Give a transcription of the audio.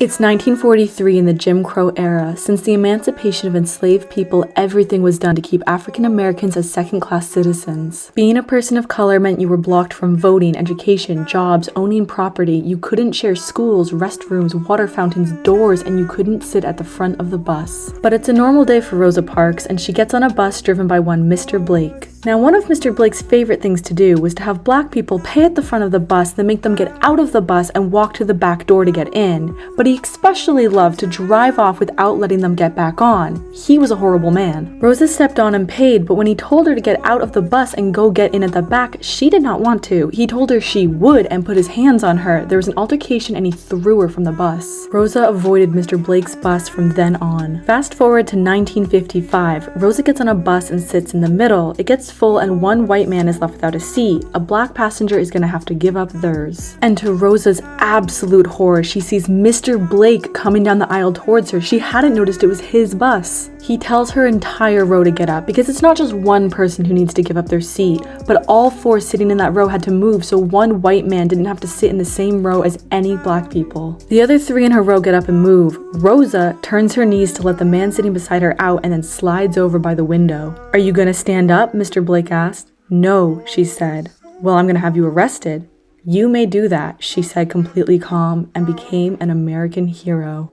It's 1943 in the Jim Crow era. Since the emancipation of enslaved people, everything was done to keep African Americans as second-class citizens. Being a person of color meant you were blocked from voting, education, jobs, owning property. You couldn't share schools, restrooms, water fountains, doors, and you couldn't sit at the front of the bus. But it's a normal day for Rosa Parks, and she gets on a bus driven by one Mr. Blake. Now, one of Mr. Blake's favorite things to do was to have black people pay at the front of the bus, then make them get out of the bus and walk to the back door to get in. But he especially loved to drive off without letting them get back on. He was a horrible man. Rosa stepped on and paid, but when he told her to get out of the bus and go get in at the back, she did not want to. He told her she would and put his hands on her. There was an altercation and he threw her from the bus. Rosa avoided Mr. Blake's bus from then on. Fast forward to 1955. Rosa gets on a bus and sits in the middle. It gets full and one white man is left without a seat. A black passenger is gonna have to give up theirs. And to Rosa's absolute horror, she sees Mr. Blake coming down the aisle towards her. She hadn't noticed it was his bus. He tells her entire row to get up because it's not just one person who needs to give up their seat, but all four sitting in that row had to move so one white man didn't have to sit in the same row as any black people. The other three in her row get up and move. Rosa turns her knees to let the man sitting beside her out and then slides over by the window. "Are you gonna stand up?" Mr. Blake asked. "No," she said. "Well, I'm gonna have you arrested." "You may do that," she said completely calm, and became an American hero.